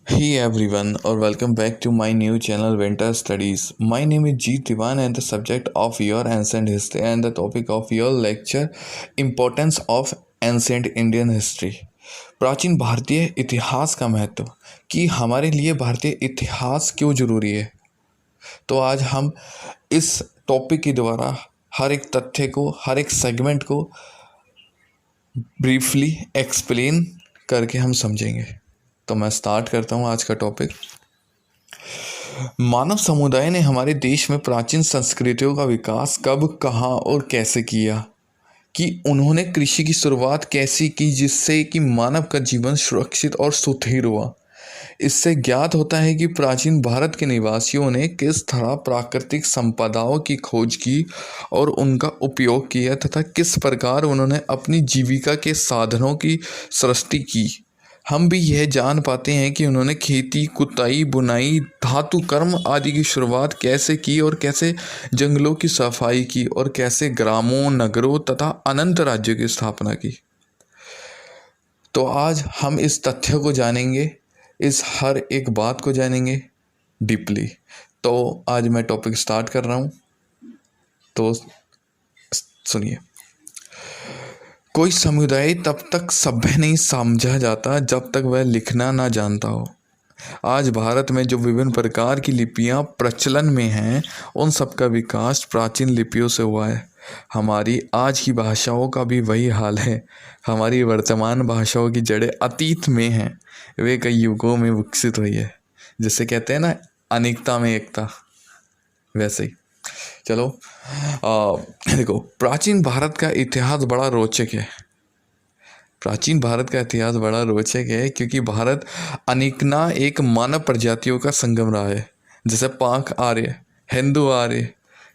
Hey everyone, or welcome back to my new channel Winter Studies. My name is Jeet Diwan and the subject of your ancient history and the topic of your lecture Importance of Ancient Indian History. प्राचीन भारतीय इतिहास का महत्व कि हमारे लिए भारतीय इतिहास क्यों ज़रूरी है। तो आज हम इस टॉपिक के द्वारा हर एक तथ्य को, हर एक सेगमेंट को ब्रीफली एक्सप्लेन करके हम समझेंगे। तो मैं स्टार्ट करता हूँ आज का टॉपिक। मानव समुदाय ने हमारे देश में प्राचीन संस्कृतियों का विकास कब, कहाँ और कैसे किया, कि उन्होंने कृषि की शुरुआत कैसी की जिससे कि मानव का जीवन सुरक्षित और सुदृढ़ हुआ। इससे ज्ञात होता है कि प्राचीन भारत के निवासियों ने किस तरह प्राकृतिक संपदाओं की खोज की और उनका उपयोग किया तथा किस प्रकार उन्होंने अपनी जीविका के साधनों की सृष्टि की। हम भी यह जान पाते हैं कि उन्होंने खेती, कुताई, बुनाई, धातु कर्म आदि की शुरुआत कैसे की और कैसे जंगलों की सफाई की और कैसे ग्रामों, नगरों तथा अनंत राज्यों की स्थापना की। तो आज हम इस तथ्य को जानेंगे, इस हर एक बात को जानेंगे डीपली। तो आज मैं टॉपिक स्टार्ट कर रहा हूँ, तो सुनिए। कोई समुदाय तब तक सभ्य नहीं समझा जाता जब तक वह लिखना ना जानता हो। आज भारत में जो विभिन्न प्रकार की लिपियां प्रचलन में हैं, उन सब का विकास प्राचीन लिपियों से हुआ है। हमारी आज की भाषाओं का भी वही हाल है। हमारी वर्तमान भाषाओं की जड़ें अतीत में हैं, वे कई युगों में विकसित हुई है। जैसे कहते हैं ना, अनेकता में एकता, वैसे ही। चलो देखो, प्राचीन भारत का इतिहास बड़ा रोचक है। प्राचीन भारत का इतिहास बड़ा रोचक है क्योंकि भारत अनेकना एक मानव प्रजातियों का संगम रहा है। जैसे पाक आर्य, हिंदू आर्य,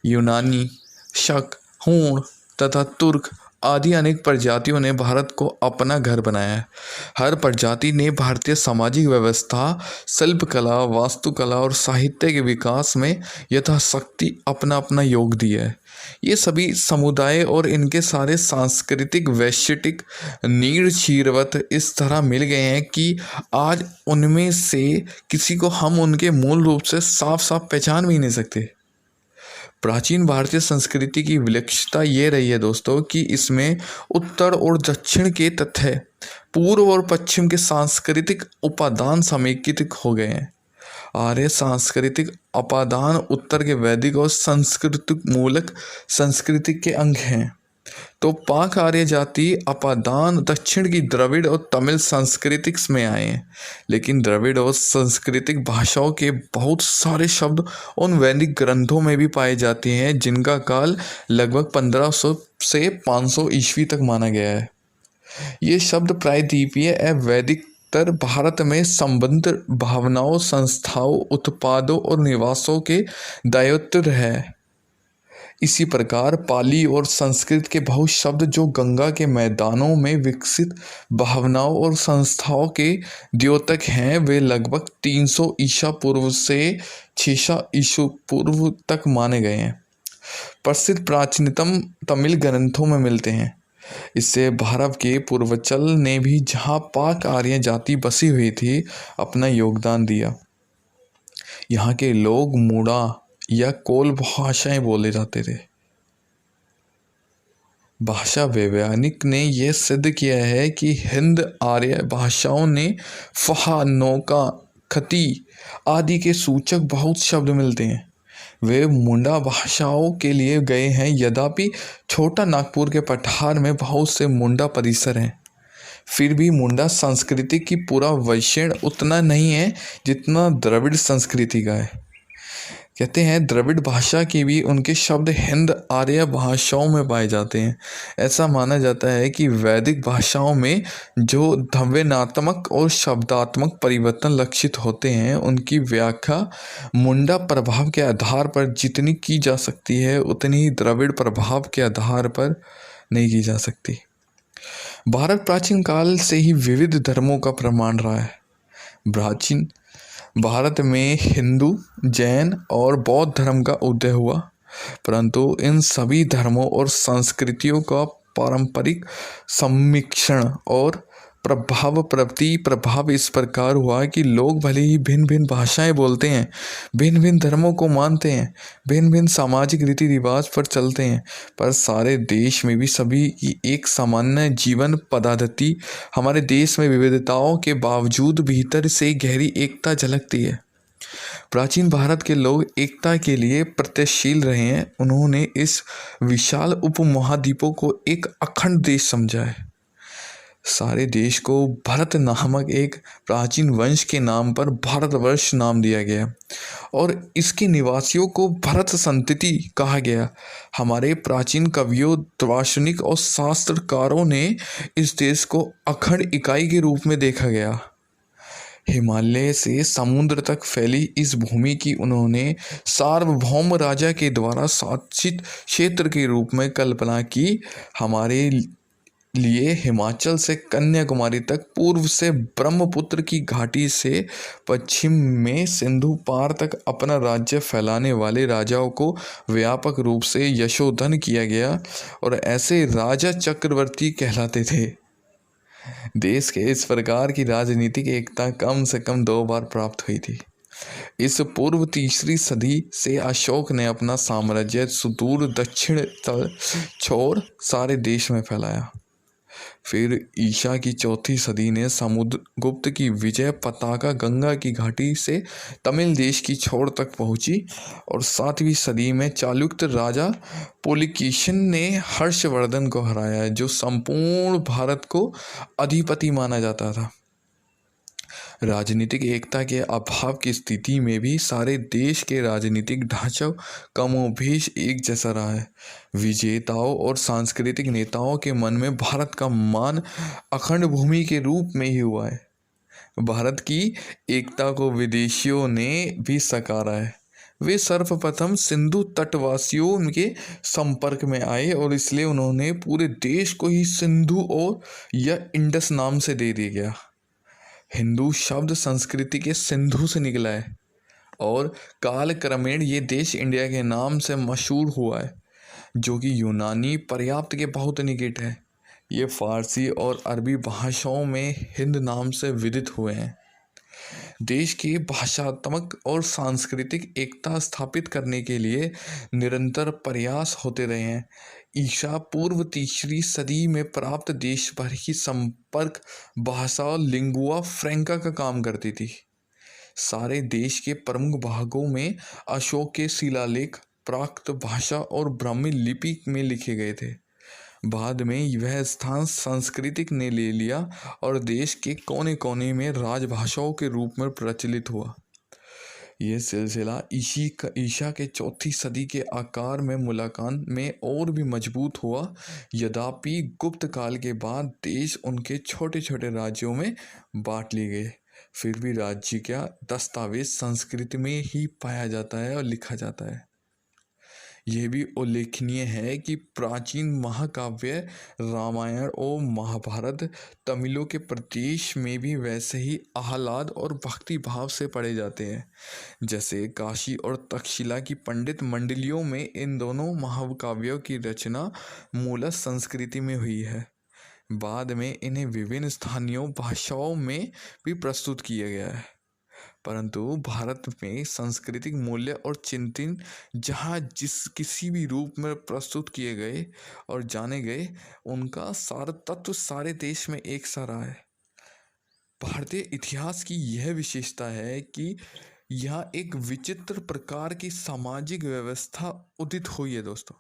यूनानी, शक, हूण तथा तुर्क आदि अनेक प्रजातियों ने भारत को अपना घर बनाया है। हर प्रजाति ने भारतीय सामाजिक व्यवस्था, शिल्पकला, वास्तुकला और साहित्य के विकास में यथाशक्ति अपना अपना योग दिया है। ये सभी समुदाय और इनके सारे सांस्कृतिक वैश्विक नीड़ चीरवत इस तरह मिल गए हैं कि आज उनमें से किसी को हम उनके मूल रूप से साफ साफ पहचान भी नहीं सकते। प्राचीन भारतीय संस्कृति की विलक्षणता ये रही है दोस्तों कि इसमें उत्तर और दक्षिण के तथ्य, पूर्व और पश्चिम के सांस्कृतिक उपादान समेकित हो गए हैं। आर्य सांस्कृतिक उपादान उत्तर के वैदिक और सांस्कृतिक मूलक संस्कृति के अंग हैं, तो पाक आर्य जाति अपादान दक्षिण की द्रविड़ और तमिल सांस्कृतिक में आए हैं। लेकिन द्रविड़ और सांस्कृतिक भाषाओं के बहुत सारे शब्द उन वैदिक ग्रंथों में भी पाए जाते हैं जिनका काल लगभग 1500 से 500 ईस्वी तक माना गया है। ये शब्द प्रायद्वीपीय वैदिक उत्तर भारत में संबंध भावनाओं, संस्थाओं, उत्पादों और निवासों के दायित्व है। इसी प्रकार पाली और संस्कृत के बहुत शब्द जो गंगा के मैदानों में विकसित भावनाओं और संस्थाओं के द्योतक हैं, वे लगभग 300 ईसा पूर्व से 600 ईसा पूर्व तक माने गए हैं। प्रसिद्ध प्राचीनतम तमिल ग्रंथों में मिलते हैं। इससे भारत के पूर्वांचल ने भी जहाँ पाक आर्य जाति बसी हुई थी, अपना योगदान दिया। यहाँ के लोग मूड़ा या कोल भाषाएं बोले जाते थे। भाषा वैज्ञानिक ने यह सिद्ध किया है कि हिंद आर्य भाषाओं ने फहा, नौका, खती आदि के सूचक बहुत शब्द मिलते हैं। वे मुंडा भाषाओं के लिए गए हैं। यद्यपि छोटा नागपुर के पठार में बहुत से मुंडा परिसर हैं, फिर भी मुंडा संस्कृति की पूरा वैषण्य उतना नहीं है जितना द्रविड़ संस्कृति का है। कहते हैं द्रविड़ भाषा के भी उनके शब्द हिंद आर्य भाषाओं में पाए जाते हैं। ऐसा माना जाता है कि वैदिक भाषाओं में जो ध्वन्यात्मक और शब्दात्मक परिवर्तन लक्षित होते हैं, उनकी व्याख्या मुंडा प्रभाव के आधार पर जितनी की जा सकती है, उतनी ही द्रविड़ प्रभाव के आधार पर नहीं की जा सकती। भारत प्राचीन काल से ही विविध धर्मों का प्रमाण रहा है। प्राचीन भारत में हिंदू, जैन और बौद्ध धर्म का उदय हुआ, परंतु इन सभी धर्मों और संस्कृतियों का पारंपरिक सम्मिश्रण और प्रभाव इस प्रकार हुआ कि लोग भले ही भिन्न भिन्न भाषाएं बोलते हैं, भिन्न भिन्न धर्मों को मानते हैं, भिन्न भिन्न सामाजिक रीति रिवाज पर चलते हैं, पर सारे देश में भी सभी की एक सामान्य जीवन पद्धति, हमारे देश में विविधताओं के बावजूद भीतर से गहरी एकता झलकती है। प्राचीन भारत के लोग एकता के लिए प्रत्ययशील रहे हैं। उन्होंने इस विशाल उपमहाद्वीपों को एक अखंड देश समझा है। सारे देश को भरत नामक एक प्राचीन वंश के नाम पर भारतवर्ष नाम दिया गया और इसके निवासियों को भरत संतति कहा गया। हमारे प्राचीन कवियों, दार्शनिक और शास्त्रकारों ने इस देश को अखंड इकाई के रूप में देखा गया। हिमालय से समुद्र तक फैली इस भूमि की उन्होंने सार्वभौम राजा के द्वारा शासित क्षेत्र के रूप में कल्पना की। हमारे लिए हिमाचल से कन्याकुमारी तक, पूर्व से ब्रह्मपुत्र की घाटी से पश्चिम में सिंधु पार तक अपना राज्य फैलाने वाले राजाओं को व्यापक रूप से यशोधन किया गया और ऐसे राजा चक्रवर्ती कहलाते थे। देश के इस प्रकार की राजनीतिक एकता कम से कम 2 बार प्राप्त हुई थी। इस पूर्व तीसरी सदी से अशोक ने अपना साम्राज्य सुदूर दक्षिण तल छोर सारे देश में फैलाया। फिर ईसा की चौथी सदी ने समुद्रगुप्त की विजय पताका गंगा की घाटी से तमिल देश की छोर तक पहुंची और 7वीं सदी में चालुक्य राजा पुलिकेशिन ने हर्षवर्धन को हराया, जो संपूर्ण भारत को अधिपति माना जाता था। राजनीतिक एकता के अभाव की स्थिति में भी सारे देश के राजनीतिक ढांचा कमोबेश एक जैसा रहा है। विजेताओं और सांस्कृतिक नेताओं के मन में भारत का मान अखंड भूमि के रूप में ही हुआ है। भारत की एकता को विदेशियों ने भी सकारा है। वे सर्वप्रथम सिंधु तटवासियों के संपर्क में आए और इसलिए उन्होंने पूरे देश को ही सिंधु और या इंडस नाम से दे दिया गया। हिंदू शब्द संस्कृति के सिंधु से निकला है और कालक्रमेण ये देश इंडिया के नाम से मशहूर हुआ है, जो कि यूनानी पर्याप्त के बहुत निकट है। ये फारसी और अरबी भाषाओं में हिंद नाम से विदित हुए हैं। देश की भाषात्मक और सांस्कृतिक एकता स्थापित करने के लिए निरंतर प्रयास होते रहे हैं। ईसा पूर्व तीसरी सदी में प्राप्त देश भर की संपर्क भाषा लिंगुआ फ्रैंका का काम करती थी। सारे देश के प्रमुख भागों में अशोक के शिलालेख प्राकृत भाषा और ब्राह्मी लिपि में लिखे गए थे। बाद में वह स्थान संस्कृतिक ने ले लिया और देश के कोने कोने में राजभाषाओं के रूप में प्रचलित हुआ। यह सिलसिला ईसा के चौथी सदी के आकार में मुलाकान में और भी मजबूत हुआ। यद्यपि गुप्त काल के बाद देश उनके छोटे छोटे राज्यों में बांट लिए गए, फिर भी राज्य का दस्तावेज संस्कृत में ही पाया जाता है और लिखा जाता है। यह भी उल्लेखनीय है कि प्राचीन महाकाव्य रामायण और महाभारत तमिलों के प्रदेश में भी वैसे ही आह्लाद और भक्ति भाव से पढ़े जाते हैं, जैसे काशी और तक्षशिला की पंडित मंडलियों में इन दोनों महाकाव्यों की रचना मूल संस्कृति में हुई है। बाद में इन्हें विभिन्न स्थानीय भाषाओं में भी प्रस्तुत किया गया है, परंतु भारत में सांस्कृतिक मूल्य और चिंतन जहाँ किसी भी रूप में प्रस्तुत किए गए और जाने गए, उनका सार तत्व सारे देश में एक सा रहा है। भारतीय इतिहास की यह विशेषता है कि यहाँ एक विचित्र प्रकार की सामाजिक व्यवस्था उदित हुई है दोस्तों।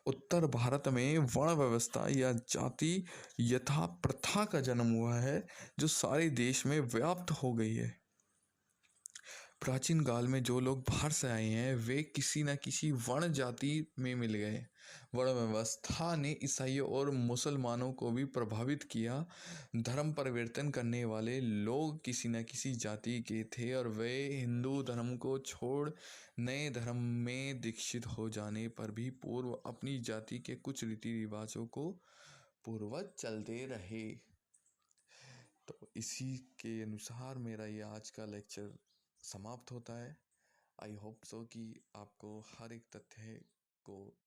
उत्तर भारत में वर्ण व्यवस्था या जाति यथा प्रथा का जन्म हुआ है, जो सारे देश में व्याप्त हो गई है। प्राचीन काल में जो लोग बाहर से आए हैं वे किसी न किसी वर्ण जाति में मिल गए। वर्ण व्यवस्था ने ईसाइयों और मुसलमानों को भी प्रभावित किया। धर्म परिवर्तन करने वाले लोग किसी न किसी जाति के थे और वे हिंदू धर्म को छोड़ नए धर्म में दीक्षित हो जाने पर भी पूर्व अपनी जाति के कुछ रीति रिवाजों को पूर्वज चलते रहे। तो इसी के अनुसार मेरा ये आज का लेक्चर समाप्त होता है। आई होप सो कि आपको हर एक तथ्य को